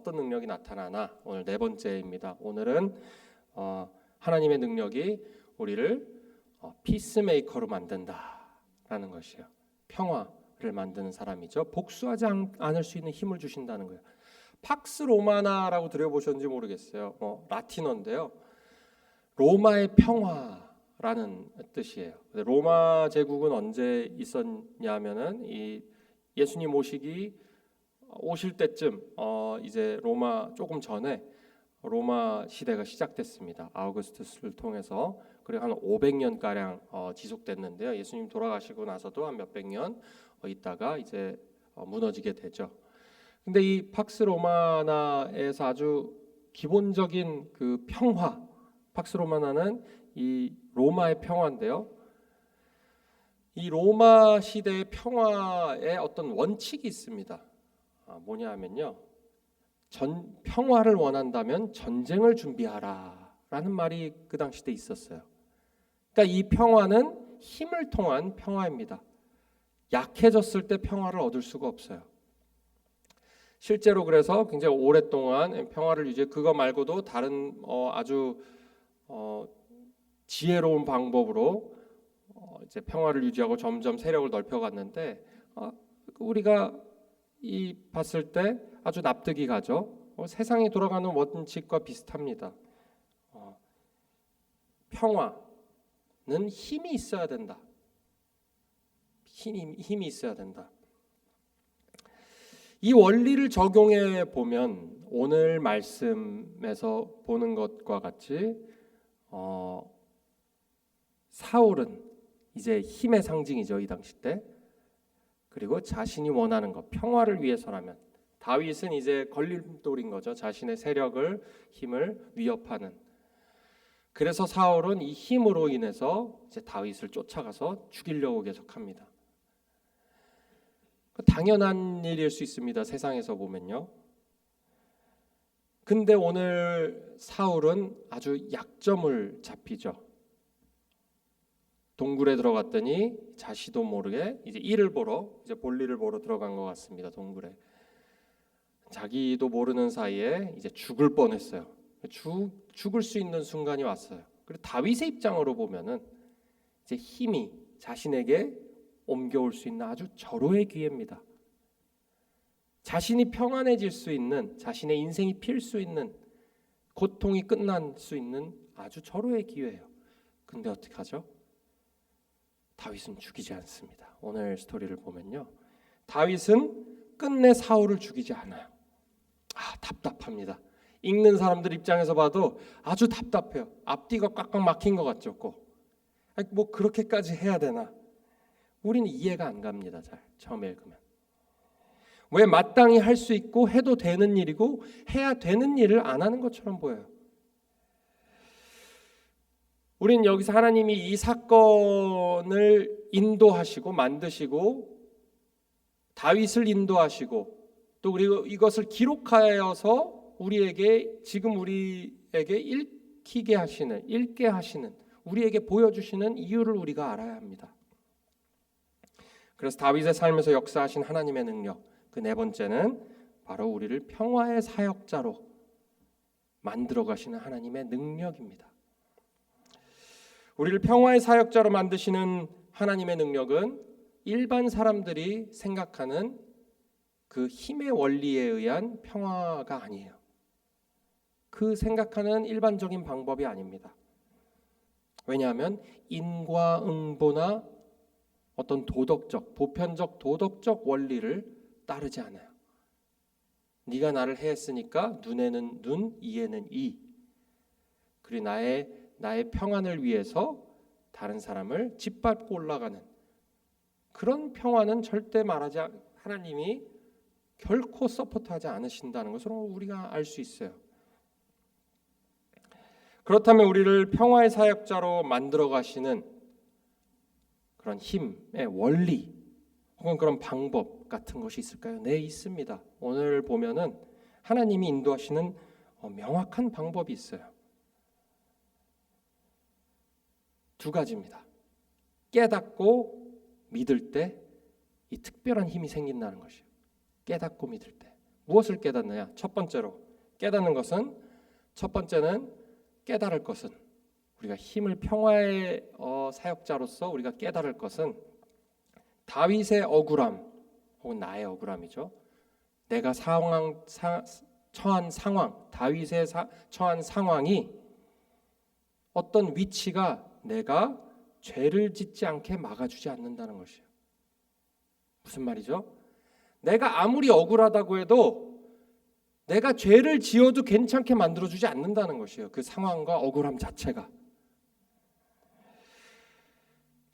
어떤 능력이 나타나나 오늘 네 번째입니다. 오늘은 하나님의 능력이 우리를 피스메이커로 만든다라는 것이에요. 평화를 만드는 사람이죠. 복수하지 않을 수 있는 힘을 주신다는 거예요. 팍스 로마나라고 들어보셨는지 모르겠어요. 라틴어인데요. 로마의 평화라는 뜻이에요. 로마 제국은 언제 있었냐면은 이 예수님 오실 때쯤 이제 로마 조금 전에 로마 시대가 시작됐습니다. 아우구스투스를 통해서. 그리고 한 500년 가량 지속됐는데요. 예수님 돌아가시고 나서도 한 몇백 년 있다가 이제 무너지게 되죠. 근데 이 팍스 로마나에서 아주 기본적인 그 평화, 팍스 로마나는 이 로마의 평화인데요. 이 로마 시대의 평화에 어떤 원칙이 있습니다. 뭐냐 하면요. 평화를 원한다면 전쟁을 준비하라라는 말이 그 당시 때 있었어요. 그러니까 이 평화는 힘을 통한 평화입니다. 약해졌을 때 평화를 얻을 수가 없어요. 실제로 그래서 굉장히 오랫동안 평화를 유지해 그거 말고도 다른 아주 지혜로운 방법으로 이제 평화를 유지하고 점점 세력을 넓혀갔는데 우리가 봤을 때 아주 납득이 가죠. 세상이 돌아가는 원칙과 비슷합니다. 평화는 힘이 있어야 된다. 힘이 있어야 된다. 이 원리를 적용해 보면 오늘 말씀에서 보는 것과 같이 사울은 이제 힘의 상징이죠. 이 당시 때. 그리고 자신이 원하는 것, 평화를 위해서라면 다윗은 이제 걸림돌인 거죠. 자신의 세력을, 힘을 위협하는. 그래서 사울은 이 힘으로 인해서 이제 다윗을 쫓아가서 죽이려고 계속합니다. 당연한 일일 수 있습니다. 세상에서 보면요. 근데 오늘 사울은 아주 약점을 잡히죠. 동굴에 들어갔더니 자시도 모르게 이제 일을 보러, 이제 볼일을 보러 들어간 것 같습니다. 동굴에. 자기도 모르는 사이에 이제 죽을 뻔했어요. 죽을 수 있는 순간이 왔어요. 그리고 다윗의 입장으로 보면은 이제 힘이 자신에게 옮겨올 수 있는 아주 절호의 기회입니다. 자신이 평안해질 수 있는, 자신의 인생이 필 수 있는, 고통이 끝날 수 있는 아주 절호의 기회예요. 근데 어떻게 하죠? 다윗은 죽이지 않습니다. 오늘 스토리를 보면요, 다윗은 끝내 사울을 죽이지 않아요. 답답합니다. 읽는 사람들 입장에서 봐도 아주 답답해요. 앞뒤가 꽉꽉 막힌 것 같죠. 뭐 그렇게까지 해야 되나? 우리는 이해가 안 갑니다. 잘 처음에 읽으면 왜 마땅히 할 수 있고 해도 되는 일이고 해야 되는 일을 안 하는 것처럼 보여요. 우리는 여기서 하나님이 이 사건을 인도하시고 만드시고 다윗을 인도하시고 또 그리고 이것을 기록하여서 지금 우리에게 읽게 하시는 우리에게 보여주시는 이유를 우리가 알아야 합니다. 그래서 다윗의 삶에서 역사하신 하나님의 능력, 그 네 번째는 바로 우리를 평화의 사역자로 만들어 가시는 하나님의 능력입니다. 우리를 평화의 사역자로 만드시는 하나님의 능력은 일반 사람들이 생각하는 그 힘의 원리에 의한 평화가 아니에요. 그 생각하는 일반적인 방법이 아닙니다. 왜냐하면 인과응보나 어떤 보편적 도덕적 원리를 따르지 않아요. 네가 나를 해했으니까 눈에는 눈, 이에는 이. 그리고 나의 평안을 위해서 다른 사람을 짓밟고 올라가는 그런 평화는 절대 하나님이 결코 서포트하지 않으신다는 것을 우리가 알 수 있어요. 그렇다면 우리를 평화의 사역자로 만들어 가시는 그런 힘의 원리 혹은 그런 방법 같은 것이 있을까요? 네, 있습니다. 오늘 보면은 하나님이 인도하시는 명확한 방법이 있어요. 두 가지입니다. 깨닫고 믿을 때 이 특별한 힘이 생긴다는 것이에요. 깨닫고 믿을 때. 무엇을 깨닫느냐? 첫 번째로 깨닫는 것은, 첫 번째는 깨달을 것은, 우리가 힘을 평화의 사역자로서 우리가 깨달을 것은 다윗의 억울함 혹은 나의 억울함이죠. 내가 처한 상황, 다윗의 처한 상황이 어떤 위치가 내가 죄를 짓지 않게 막아주지 않는다는 것이에요. 무슨 말이죠? 내가 아무리 억울하다고 해도 내가 죄를 지어도 괜찮게 만들어주지 않는다는 것이에요. 그 상황과 억울함 자체가.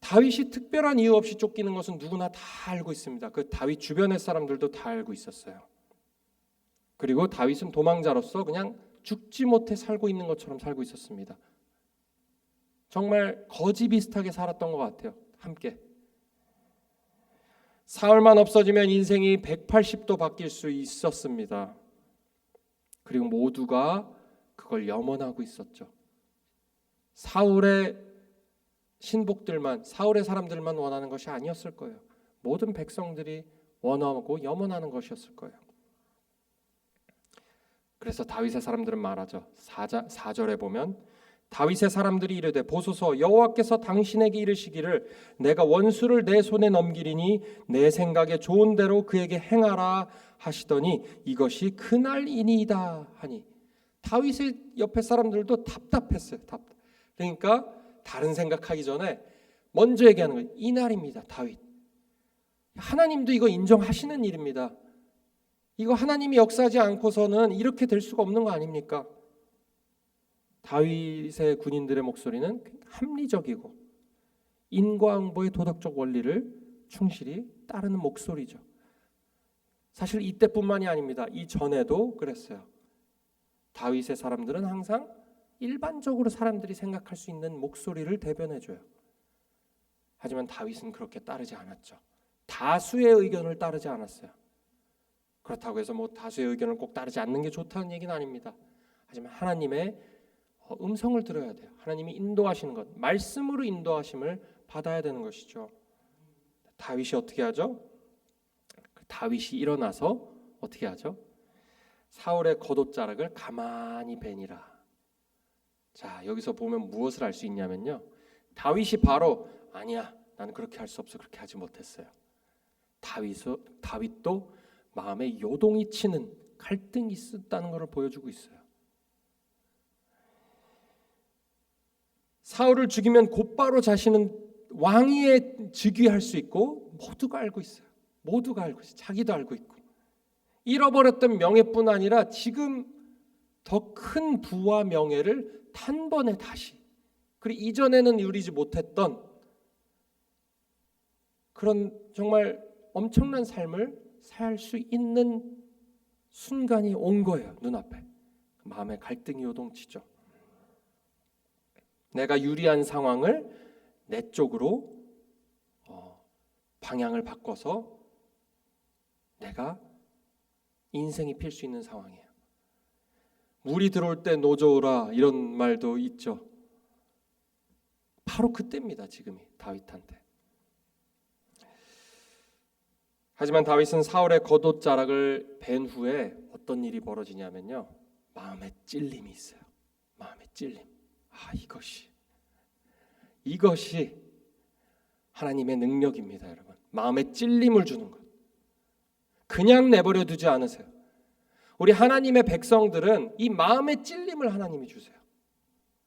다윗이 특별한 이유 없이 쫓기는 것은 누구나 다 알고 있습니다. 그 다윗 주변의 사람들도 다 알고 있었어요. 그리고 다윗은 도망자로서 그냥 죽지 못해 살고 있는 것처럼 살고 있었습니다. 정말 거지 비슷하게 살았던 것 같아요. 함께. 사울만 없어지면 인생이 180도 바뀔 수 있었습니다. 그리고 모두가 그걸 염원하고 있었죠. 사울의 신복들만, 사울의 사람들만 원하는 것이 아니었을 거예요. 모든 백성들이 원하고 염원하는 것이었을 거예요. 그래서 다윗의 사람들은 말하죠. 4절에 보면 다윗의 사람들이 이르되 보소서 여호와께서 당신에게 이르시기를 내가 원수를 내 손에 넘기리니 내 생각에 좋은 대로 그에게 행하라 하시더니 이것이 그날이니이다 하니, 다윗의 옆에 사람들도 답답했어요. 그러니까 다른 생각하기 전에 먼저 얘기하는 거예요. 이날입니다. 다윗. 하나님도 이거 인정하시는 일입니다. 이거 하나님이 역사하지 않고서는 이렇게 될 수가 없는 거 아닙니까? 다윗의 군인들의 목소리는 합리적이고 인과응보의 도덕적 원리를 충실히 따르는 목소리죠. 사실 이때뿐만이 아닙니다. 이전에도 그랬어요. 다윗의 사람들은 항상 일반적으로 사람들이 생각할 수 있는 목소리를 대변해줘요. 하지만 다윗은 그렇게 따르지 않았죠. 다수의 의견을 따르지 않았어요. 그렇다고 해서 다수의 의견을 꼭 따르지 않는 게 좋다는 얘기는 아닙니다. 하지만 하나님의 음성을 들어야 돼요. 하나님이 인도하시는 것, 말씀으로 인도하심을 받아야 되는 것이죠. 다윗이 어떻게 하죠? 다윗이 일어나서 어떻게 하죠? 사울의 겉옷자락을 가만히 베니라. 자, 여기서 보면 무엇을 알 수 있냐면요, 다윗이 바로 아니야, 나는 그렇게 할 수 없어, 그렇게 하지 못했어요. 다윗도 마음에 요동이 치는 갈등이 있었다는 것을 보여주고 있어요. 사울을 죽이면 곧바로 자신은 왕위에 즉위할 수 있고 모두가 알고 있어요. 모두가 알고 있어요. 자기도 알고 있고. 잃어버렸던 명예뿐 아니라 지금 더 큰 부와 명예를 단번에 다시, 그리고 이전에는 누리지 못했던 그런 정말 엄청난 삶을 살 수 있는 순간이 온 거예요. 눈앞에. 마음의 갈등이 요동치죠. 내가 유리한 상황을 내 쪽으로 방향을 바꿔서 내가 인생이 필 수 있는 상황이에요. 물이 들어올 때 노저우라 이런 말도 있죠. 바로 그때입니다. 지금이 다윗한테. 하지만 다윗은 사울의 겉옷자락을 벤 후에 어떤 일이 벌어지냐면요, 마음에 찔림이 있어요. 마음에 찔림. 이것이 하나님의 능력입니다, 여러분. 마음에 찔림을 주는 것. 그냥 내버려 두지 않으세요. 우리 하나님의 백성들은 이 마음의 찔림을 하나님이 주세요.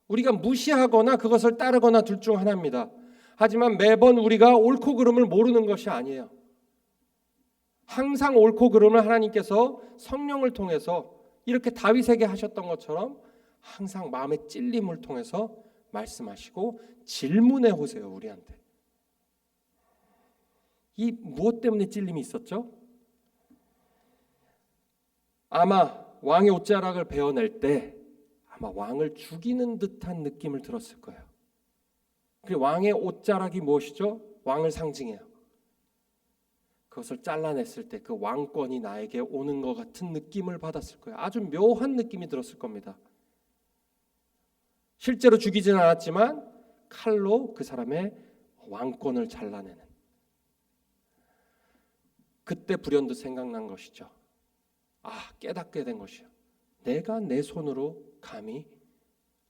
우리가 무시하거나 그것을 따르거나 둘 중 하나입니다. 하지만 매번 우리가 옳고 그름을 모르는 것이 아니에요. 항상 옳고 그름을 하나님께서 성령을 통해서 이렇게 다윗에게 하셨던 것처럼 항상 마음의 찔림을 통해서 말씀하시고 질문해 오세요. 우리한테. 이 무엇 때문에 찔림이 있었죠? 아마 왕의 옷자락을 베어낼 때 아마 왕을 죽이는 듯한 느낌을 들었을 거예요. 그리고 왕의 옷자락이 무엇이죠? 왕을 상징해요. 그것을 잘라냈을 때 그 왕권이 나에게 오는 것 같은 느낌을 받았을 거예요. 아주 묘한 느낌이 들었을 겁니다. 실제로 죽이지는 않았지만 칼로 그 사람의 왕권을 잘라내는, 그때 불현듯 생각난 것이죠. 깨닫게 된 것이요. 내가 내 손으로 감히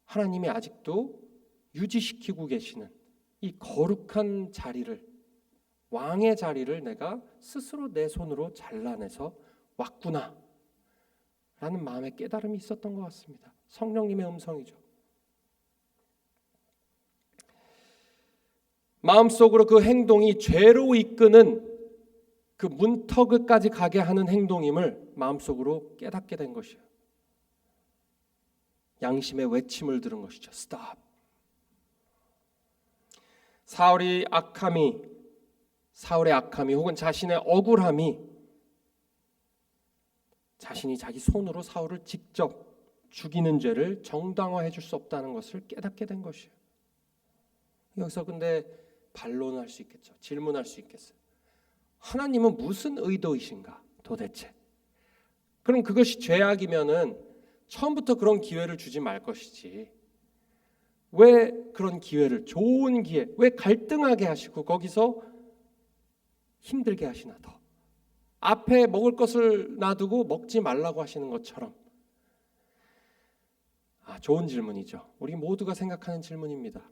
하나님이 아직도 유지시키고 계시는 이 거룩한 자리를, 왕의 자리를 내가 스스로 내 손으로 잘라내서 왔구나 라는 마음의 깨달음이 있었던 것 같습니다. 성령님의 음성이죠. 마음속으로 그 행동이 죄로 이끄는 그 문턱까지 가게 하는 행동임을 마음속으로 깨닫게 된 것이에요. 양심의 외침을 들은 것이죠. 스탑. 사울의 악함이 혹은 자신의 억울함이 자신이 자기 손으로 사울을 직접 죽이는 죄를 정당화해 줄 수 없다는 것을 깨닫게 된 것이에요. 여기서 근데 반론할 수 있겠죠. 질문할 수 있겠어요. 하나님은 무슨 의도이신가 도대체? 그럼 그것이 죄악이면은 처음부터 그런 기회를 주지 말 것이지. 왜 그런 기회를, 좋은 기회, 왜 갈등하게 하시고 거기서 힘들게 하시나 더. 앞에 먹을 것을 놔두고 먹지 말라고 하시는 것처럼. 좋은 질문이죠. 우리 모두가 생각하는 질문입니다.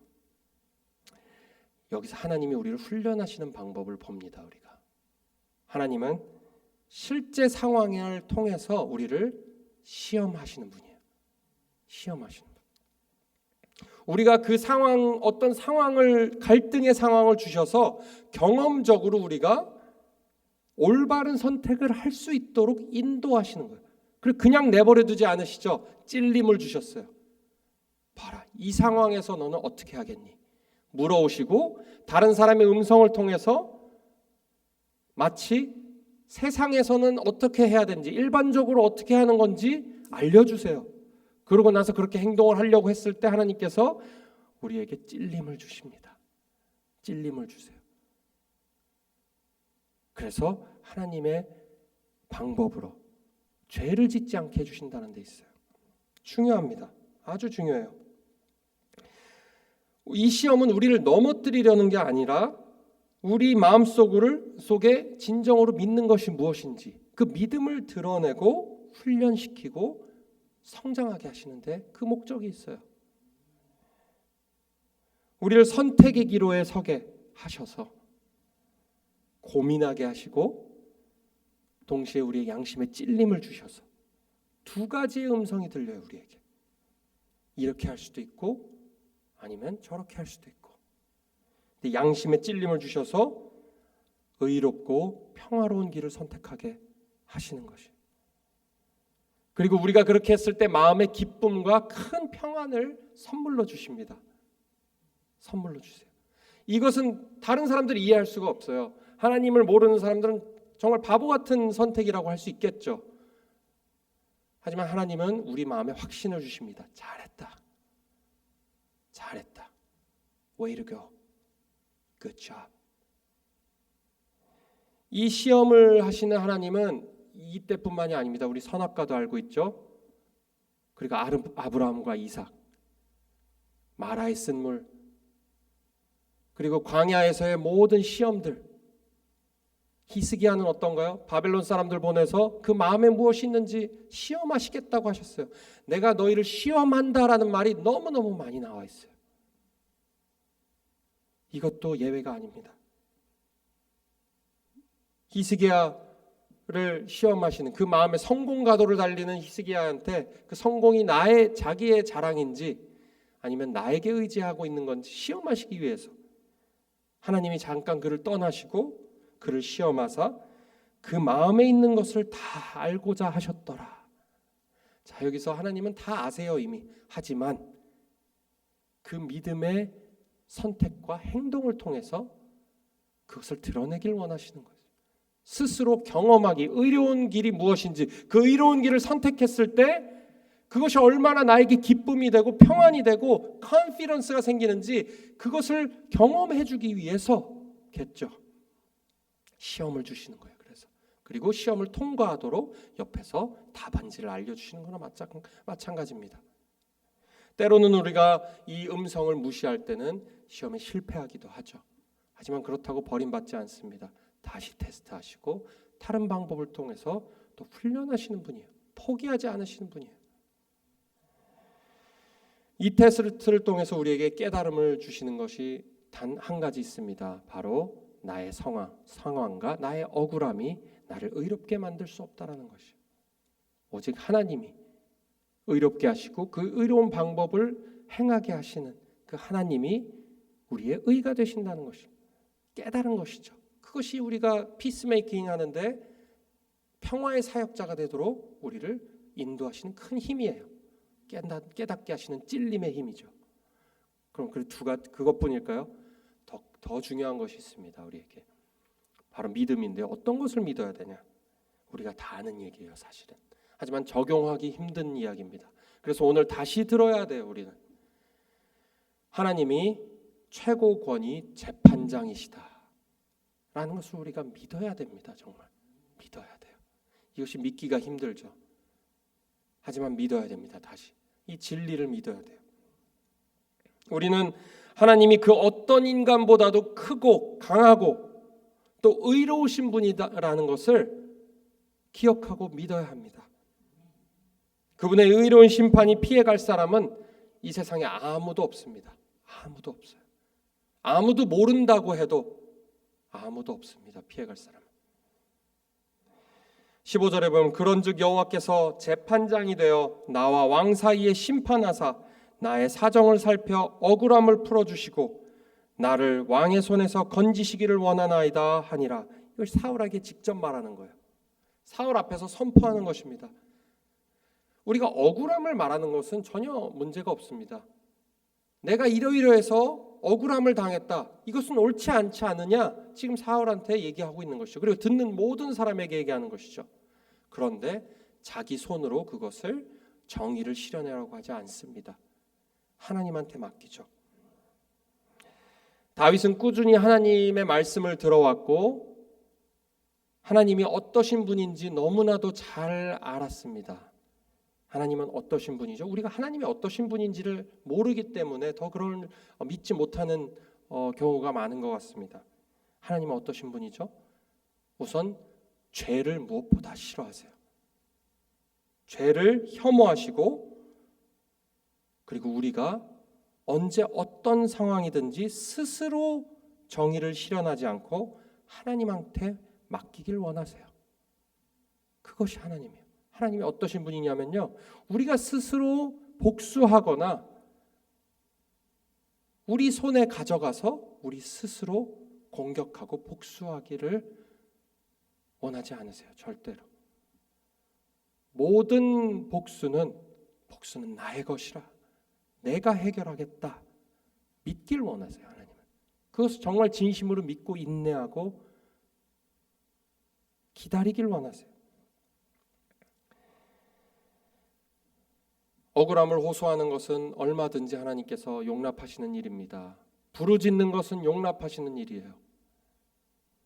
여기서 하나님이 우리를 훈련하시는 방법을 봅니다. 우리가 하나님은 실제 상황을 통해서 우리를 시험하시는 분이에요. 시험하시는 분. 우리가 그 상황, 어떤 상황을, 갈등의 상황을 주셔서 경험적으로 우리가 올바른 선택을 할 수 있도록 인도하시는 거예요. 그리고 그냥 내버려 두지 않으시죠. 찔림을 주셨어요. 봐라, 이 상황에서 너는 어떻게 하겠니? 물어오시고 다른 사람의 음성을 통해서 마치 세상에서는 어떻게 해야 되는지, 일반적으로 어떻게 하는 건지 알려주세요. 그러고 나서 그렇게 행동을 하려고 했을 때 하나님께서 우리에게 찔림을 주십니다. 찔림을 주세요. 그래서 하나님의 방법으로 죄를 짓지 않게 해주신다는 데 있어요. 중요합니다. 아주 중요해요. 이 시험은 우리를 넘어뜨리려는 게 아니라 우리 마음속에 진정으로 믿는 것이 무엇인지 그 믿음을 드러내고 훈련시키고 성장하게 하시는데 그 목적이 있어요. 우리를 선택의 기로에 서게 하셔서 고민하게 하시고 동시에 우리의 양심에 찔림을 주셔서 두 가지의 음성이 들려요. 우리에게 이렇게 할 수도 있고 아니면 저렇게 할 수도 있고, 근데 양심에 찔림을 주셔서 의롭고 평화로운 길을 선택하게 하시는 것이. 그리고 우리가 그렇게 했을 때 마음의 기쁨과 큰 평안을 선물로 주십니다. 선물로 주세요. 이것은 다른 사람들이 이해할 수가 없어요. 하나님을 모르는 사람들은 정말 바보 같은 선택이라고 할 수 있겠죠. 하지만 하나님은 우리 마음에 확신을 주십니다. 잘했다. 잘했다. Way to go. Good job. 이 시험을 하시는 하나님은 이때뿐만이 아닙니다. 우리 선악과도 알고 있죠. 그리고 아브라함과 이삭, 마라의 쓴물, 그리고 광야에서의 모든 시험들. 히스기야는 어떤가요? 바벨론 사람들 보내서 그 마음에 무엇이 있는지 시험하시겠다고 하셨어요. 내가 너희를 시험한다라는 말이 너무너무 많이 나와 있어요. 이것도 예외가 아닙니다. 히스기야를 시험하시는 그 마음의 성공 가도를 달리는 히스기야한테 그 성공이 자기의 자랑인지 아니면 나에게 의지하고 있는 건지 시험하시기 위해서 하나님이 잠깐 그를 떠나시고 그를 시험하사 그 마음에 있는 것을 다 알고자 하셨더라. 자, 여기서 하나님은 다 아세요 이미. 하지만 그 믿음의 선택과 행동을 통해서 그것을 드러내길 원하시는 거죠. 스스로 경험하기, 의로운 길이 무엇인지, 그 의로운 길을 선택했을 때 그것이 얼마나 나에게 기쁨이 되고 평안이 되고 컨피던스가 생기는지 그것을 경험해 주기 위해서겠죠. 시험을 주시는 거예요. 그리고 시험을 통과하도록 옆에서 답안지를 알려주시는 거나 마찬가지입니다. 때로는 우리가 이 음성을 무시할 때는 시험에 실패하기도 하죠. 하지만 그렇다고 버림받지 않습니다. 다시 테스트하시고 다른 방법을 통해서 또 훈련하시는 분이에요. 포기하지 않으시는 분이에요. 이 테스트를 통해서 우리에게 깨달음을 주시는 것이 단 한 가지 있습니다. 바로 나의 상황과 나의 억울함이 나를 의롭게 만들 수 없다라는 것이에요. 오직 하나님이 의롭게 하시고 그 의로운 방법을 행하게 하시는 그 하나님이 우리의 의가 되신다는 것이에요. 깨달은 것이죠. 그것이 우리가 피스메이킹 하는데 평화의 사역자가 되도록 우리를 인도하시는 큰 힘이에요. 깨닫게 하시는 찔림의 힘이죠. 그럼 그것뿐일까요? 더 중요한 것이 있습니다. 우리에게 바로 믿음인데요. 어떤 것을 믿어야 되냐? 우리가 다 아는 얘기예요, 사실은. 하지만 적용하기 힘든 이야기입니다. 그래서 오늘 다시 들어야 돼요. 우리는 하나님이 최고 권위 재판장이시다 라는 것을 우리가 믿어야 됩니다. 정말 믿어야 돼요. 이것이 믿기가 힘들죠. 하지만 믿어야 됩니다. 다시 이 진리를 믿어야 돼요. 우리는 하나님이 그 어떤 인간보다도 크고 강하고 또 의로우신 분이다라는 것을 기억하고 믿어야 합니다. 그분의 의로운 심판이 피해갈 사람은 이 세상에 아무도 없습니다. 아무도 없어요. 아무도 모른다고 해도 아무도 없습니다. 피해갈 사람은. 15절에 보면 그런즉 여호와께서 재판장이 되어 나와 왕 사이에 심판하사 나의 사정을 살펴 억울함을 풀어주시고 나를 왕의 손에서 건지시기를 원하나이다 하니라. 이걸 사울에게 직접 말하는 거예요. 사울 앞에서 선포하는 것입니다. 우리가 억울함을 말하는 것은 전혀 문제가 없습니다. 내가 이러이러해서 억울함을 당했다. 이것은 옳지 않지 않느냐? 지금 사울한테 얘기하고 있는 것이죠. 그리고 듣는 모든 사람에게 얘기하는 것이죠. 그런데 자기 손으로 그것을 정의를 실현하려고 하지 않습니다. 하나님한테 맡기죠. 다윗은 꾸준히 하나님의 말씀을 들어왔고 하나님이 어떠신 분인지 너무나도 잘 알았습니다. 하나님은 어떠신 분이죠? 우리가 하나님이 어떠신 분인지를 모르기 때문에 더 그걸 믿지 못하는 경우가 많은 것 같습니다. 하나님은 어떠신 분이죠? 우선 죄를 무엇보다 싫어하세요. 죄를 혐오하시고 그리고 우리가 언제 어떤 상황이든지 스스로 정의를 실현하지 않고 하나님한테 맡기길 원하세요. 그것이 하나님이에요. 하나님이 어떠신 분이냐면요, 우리가 스스로 복수하거나 우리 손에 가져가서 우리 스스로 공격하고 복수하기를 원하지 않으세요. 절대로. 모든 복수는 나의 것이라 내가 해결하겠다 믿길 원하세요. 하나님은 그것을 정말 진심으로 믿고 인내하고 기다리길 원하세요. 억울함을 호소하는 것은 얼마든지 하나님께서 용납하시는 일입니다. 부르짖는 것은 용납하시는 일이에요.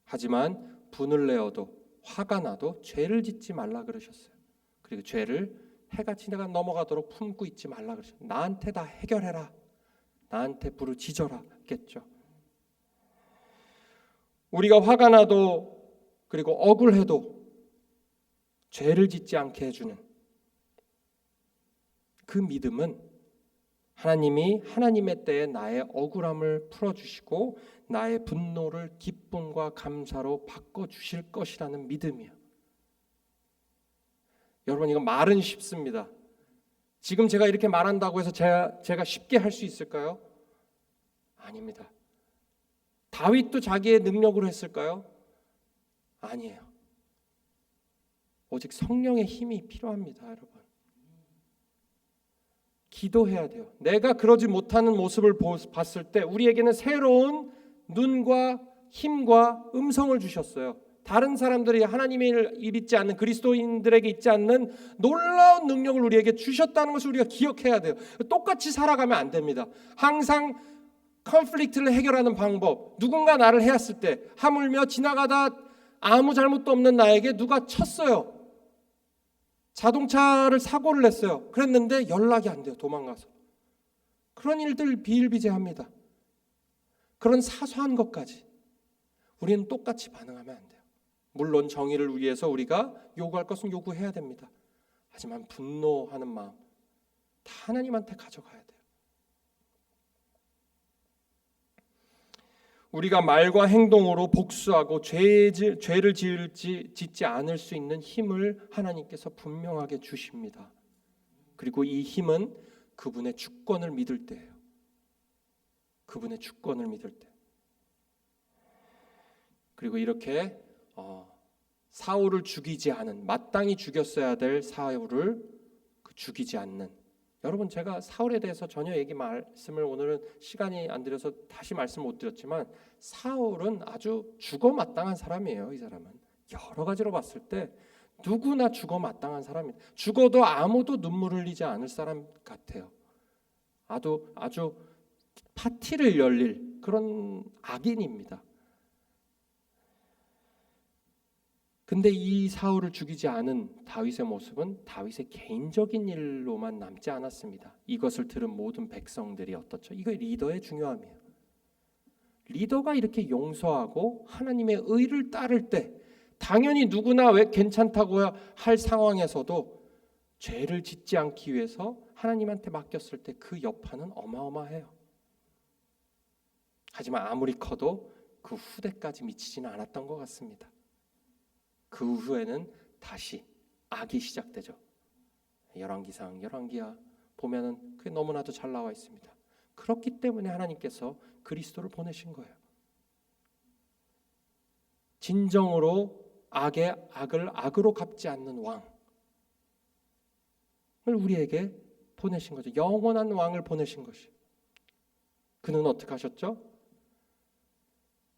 하지만 분을 내어도 화가 나도 죄를 짓지 말라 그러셨어요. 그리고 죄를 해가 지나가 넘어가도록 품고 있지 말라 그러셨어요. 나한테 다 해결해라. 나한테 부르짖어라 겠죠. 우리가 화가 나도 그리고 억울해도 죄를 짓지 않게 해주는 그 믿음은 하나님이 하나님의 때에 나의 억울함을 풀어주시고 나의 분노를 기쁨과 감사로 바꿔주실 것이라는 믿음이에요. 여러분, 이거 말은 쉽습니다. 지금 제가 이렇게 말한다고 해서 제가 쉽게 할 수 있을까요? 아닙니다. 다윗도 자기의 능력으로 했을까요? 아니에요. 오직 성령의 힘이 필요합니다, 여러분. 기도해야 돼요. 내가 그러지 못하는 모습을 봤을 때 우리에게는 새로운 눈과 힘과 음성을 주셨어요. 다른 사람들이 하나님을 믿지 않는 그리스도인들에게 있지 않는 놀라운 능력을 우리에게 주셨다는 것을 우리가 기억해야 돼요. 똑같이 살아가면 안 됩니다. 항상 컨플릭트를 해결하는 방법, 누군가 나를 해왔을 때 하물며 지나가다 아무 잘못도 없는 나에게 누가 쳤어요. 자동차를 사고를 냈어요. 그랬는데 연락이 안 돼요. 도망가서. 그런 일들 비일비재합니다. 그런 사소한 것까지 우리는 똑같이 반응하면 안 돼요. 물론 정의를 위해서 우리가 요구할 것은 요구해야 됩니다. 하지만 분노하는 마음 다 하나님한테 가져가야 돼요. 우리가 말과 행동으로 복수하고 죄를 짓지 않을 수 있는 힘을 하나님께서 분명하게 주십니다. 그리고 이 힘은 그분의 주권을 믿을 때예요. 그분의 주권을 믿을 때. 그리고 이렇게 사울을 죽이지 않은, 마땅히 죽였어야 될 사울을 죽이지 않는. 여러분, 제가 사울에 대해서 전혀 말씀을 오늘은 시간이 안 들여서 다시 말씀 못 드렸지만 사울은 아주 죽어 마땅한 사람이에요. 이 사람은 여러 가지로 봤을 때 누구나 죽어 마땅한 사람입니다. 죽어도 아무도 눈물 흘리지 않을 사람 같아요. 아주 파티를 열릴 그런 악인입니다. 근데 이 사울을 죽이지 않은 다윗의 모습은 다윗의 개인적인 일로만 남지 않았습니다. 이것을 들은 모든 백성들이 어떻죠? 이거 리더의 중요함이에요. 리더가 이렇게 용서하고 하나님의 의를 따를 때 당연히 누구나 왜 괜찮다고 할 상황에서도 죄를 짓지 않기 위해서 하나님한테 맡겼을 때 그 여파는 어마어마해요. 하지만 아무리 커도 그 후대까지 미치지는 않았던 것 같습니다. 그 후에는 다시 악이 시작되죠. 열왕기상, 열왕기하 보면은 그게 너무나도 잘 나와 있습니다. 그렇기 때문에 하나님께서 그리스도를 보내신 거예요. 진정으로 악을 악으로 갚지 않는 왕을 우리에게 보내신 거죠. 영원한 왕을 보내신 것이. 그는 어떻게 하셨죠?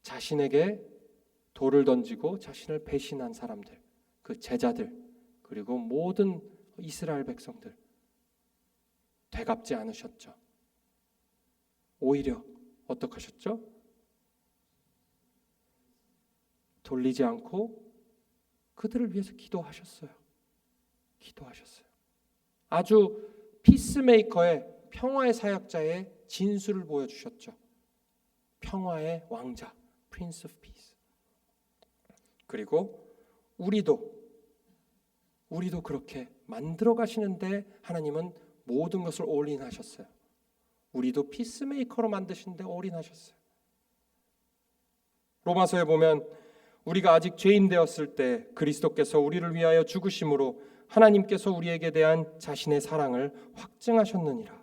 자신에게 돌을 던지고 자신을 배신한 사람들, 그 제자들, 그리고 모든 이스라엘 백성들 되갚지 않으셨죠. 오히려 어떻게 하셨죠? 돌리지 않고 그들을 위해서 기도하셨어요. 아주 피스메이커의 평화의 사역자의 진수를 보여주셨죠. 평화의 왕자, Prince of Peace. 그리고 우리도 그렇게 만들어 가시는데 하나님은 모든 것을 올인하셨어요. 우리도 피스메이커로 만드시는데 올인하셨어요. 로마서에 보면 우리가 아직 죄인 되었을 때 그리스도께서 우리를 위하여 죽으심으로 하나님께서 우리에게 대한 자신의 사랑을 확증하셨느니라.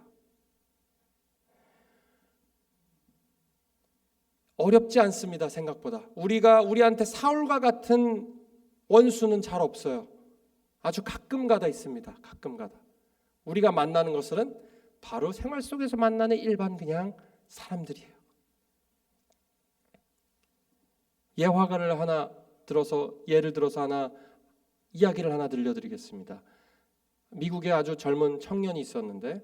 어렵지 않습니다. 생각보다. 우리한테 사울과 같은 원수는 잘 없어요. 아주 가끔가다 있습니다. 가끔가다. 우리가 만나는 것은 바로 생활 속에서 만나는 일반 그냥 사람들이에요. 예를 들어서 하나 이야기를 하나 들려드리겠습니다. 미국에 아주 젊은 청년이 있었는데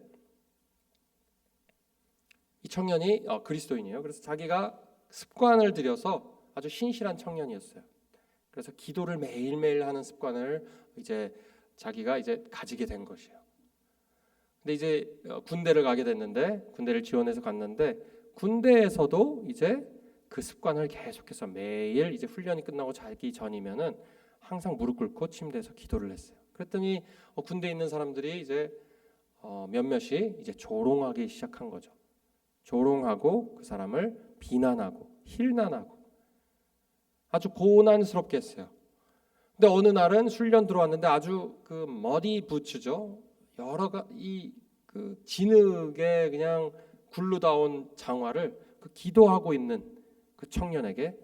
이 청년이 그리스도인이에요. 그래서 자기가 습관을 들여서 아주 신실한 청년이었어요. 그래서 기도를 매일매일 하는 습관을 이제 자기가 이제 가지게 된 것이에요. 근데 이제 군대를 가게 됐는데 군대를 지원해서 갔는데 군대에서도 이제 그 습관을 계속해서 매일 이제 훈련이 끝나고 자기 전이면은 항상 무릎 꿇고 침대에서 기도를 했어요. 그랬더니 군대에 있는 사람들이 이제 몇몇이 이제 조롱하기 시작한 거죠. 조롱하고 그 사람을 비난하고 힐난하고 아주 고난스럽게 했어요. 근데 어느 날은 훈련 들어왔는데 아주 그 머리 부츠죠. 여러 가지 그 진흙에 그냥 굴르다온 장화를 그 기도하고 있는 그 청년에게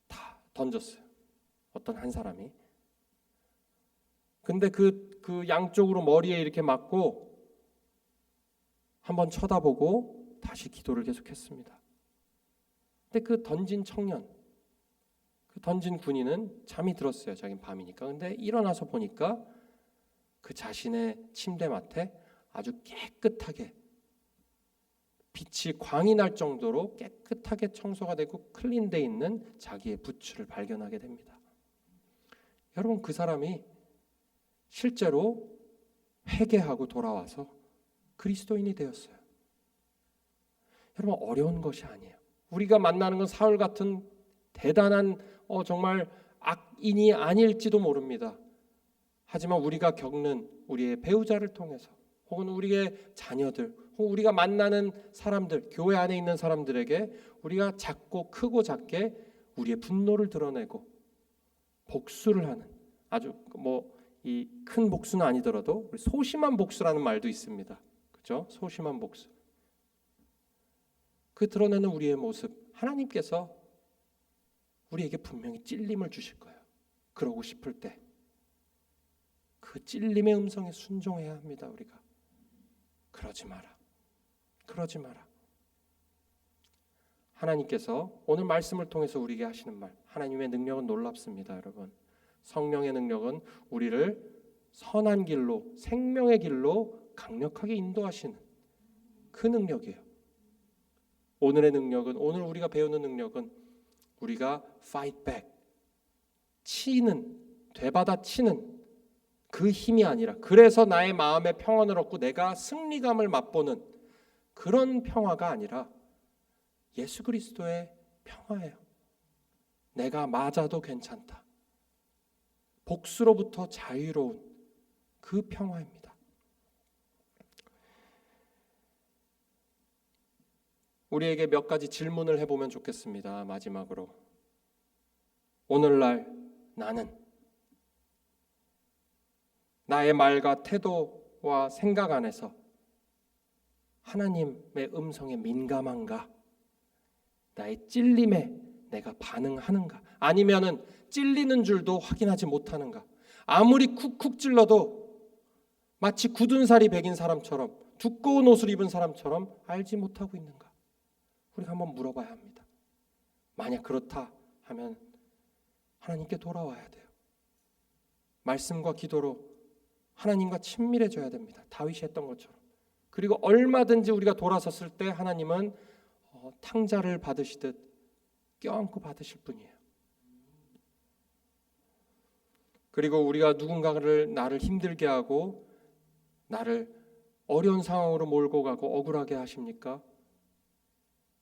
다 던졌어요. 어떤 한 사람이. 근데 그 양쪽으로 머리에 이렇게 맞고 한번 쳐다보고 다시 기도를 계속했습니다. 근데 그 던진 청년, 그 던진 군인은 잠이 들었어요. 자기는 밤이니까. 근데 일어나서 보니까 그 자신의 침대맡에 아주 깨끗하게 빛이 광이 날 정도로 깨끗하게 청소가 되고 클린돼 있는 자기의 부츠를 발견하게 됩니다. 여러분, 그 사람이 실제로 회개하고 돌아와서 그리스도인이 되었어요. 여러분, 어려운 것이 아니에요. 우리가 만나는 건 사울 같은 대단한 정말 악인이 아닐지도 모릅니다. 하지만 우리가 겪는 우리의 배우자를 통해서 혹은 우리의 자녀들 혹은 우리가 만나는 사람들, 교회 안에 있는 사람들에게 우리가 작고 크고 작게 우리의 분노를 드러내고 복수를 하는, 아주 이 큰 복수는 아니더라도 소심한 복수라는 말도 있습니다. 그렇죠? 소심한 복수. 그 드러내는 우리의 모습, 하나님께서 우리에게 분명히 찔림을 주실 거예요. 그러고 싶을 때 그 찔림의 음성에 순종해야 합니다. 우리가 그러지 마라, 그러지 마라. 하나님께서 오늘 말씀을 통해서 우리에게 하시는 말, 하나님의 능력은 놀랍습니다. 여러분, 성령의 능력은 우리를 선한 길로, 생명의 길로 강력하게 인도하시는 그 능력이에요. 오늘의 능력은, 오늘 우리가 배우는 능력은 우리가 fight back, 치는, 되받아치는 그 힘이 아니라, 그래서 나의 마음에 평안을 얻고 내가 승리감을 맛보는 그런 평화가 아니라 예수 그리스도의 평화예요. 내가 맞아도 괜찮다, 복수로부터 자유로운 그 평화입니다. 우리에게 몇 가지 질문을 해보면 좋겠습니다. 마지막으로, 오늘날 나는 나의 말과 태도와 생각 안에서 하나님의 음성에 민감한가? 나의 찔림에 내가 반응하는가? 아니면은 찔리는 줄도 확인하지 못하는가? 아무리 쿡쿡 찔러도 마치 굳은 살이 배긴 사람처럼, 두꺼운 옷을 입은 사람처럼 알지 못하고 있는가? 우리가 한번 물어봐야 합니다. 만약 그렇다 하면 하나님께 돌아와야 돼요. 말씀과 기도로 하나님과 친밀해져야 됩니다. 다윗이 했던 것처럼. 그리고 얼마든지 우리가 돌아섰을 때 하나님은 탕자를 받으시듯 껴안고 받으실 분이에요. 그리고 우리가 누군가를 나를 힘들게 하고 나를 어려운 상황으로 몰고 가고 억울하게 하십니까?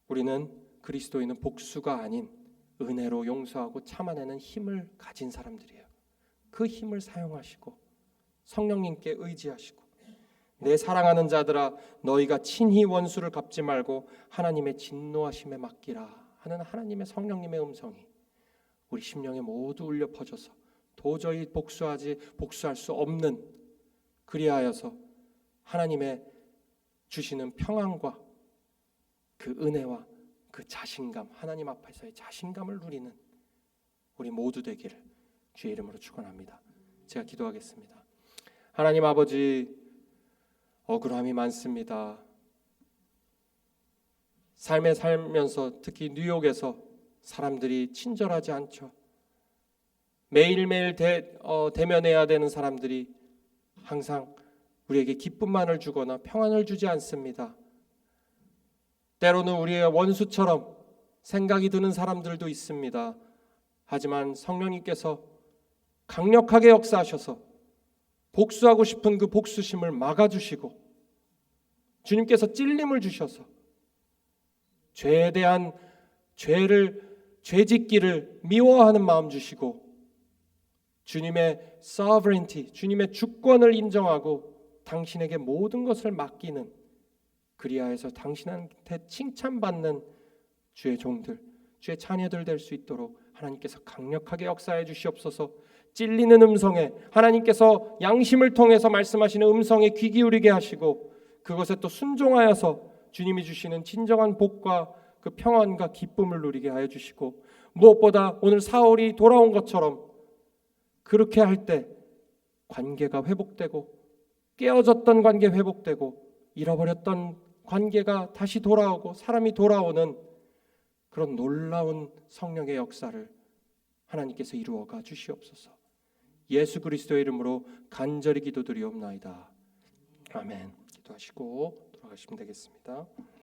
우리는 그리스도인은 복수가 아닌 은혜로 용서하고 참아내는 힘을 가진 사람들이에요. 그 힘을 사용하시고 성령님께 의지하시고, 내 사랑하는 자들아 너희가 친히 원수를 갚지 말고 하나님의 진노하심에 맡기라 하는 하나님의 성령님의 음성이 우리 심령에 모두 울려 퍼져서 도저히 복수할 수 없는, 그리하여서 하나님의 주시는 평안과 그 은혜와 그 자신감, 하나님 앞에서의 자신감을 누리는 우리 모두 되기를 주의 이름으로 축원합니다. 제가 기도하겠습니다. 하나님 아버지, 억울함이 많습니다. 삶에 살면서 특히 뉴욕에서 사람들이 친절하지 않죠. 매일매일 대면해야 되는 사람들이 항상 우리에게 기쁨만을 주거나 평안을 주지 않습니다. 때로는 우리의 원수처럼 생각이 드는 사람들도 있습니다. 하지만 성령님께서 강력하게 역사하셔서 복수하고 싶은 그 복수심을 막아주시고, 주님께서 찔림을 주셔서 죄에 대한 죄짓기를 미워하는 마음 주시고, 주님의 sovereignty, 주님의 주권을 인정하고 당신에게 모든 것을 맡기는, 그리하여서 당신한테 칭찬받는 주의 종들, 주의 자녀들 될 수 있도록 하나님께서 강력하게 역사해 주시옵소서. 찔리는 음성에 하나님께서 양심을 통해서 말씀하시는 음성에 귀 기울이게 하시고, 그것에 또 순종하여서 주님이 주시는 진정한 복과 그 평안과 기쁨을 누리게 하여 주시고, 무엇보다 오늘 사울이 돌아온 것처럼 그렇게 할 때 관계가 회복되고, 깨어졌던 관계 회복되고, 잃어버렸던 관계가 다시 돌아오고 사람이 돌아오는 그런 놀라운 성령의 역사를 하나님께서 이루어가 주시옵소서. 예수 그리스도의 이름으로 간절히 기도드리옵나이다. 아멘. 기도하시고 돌아가시면 되겠습니다.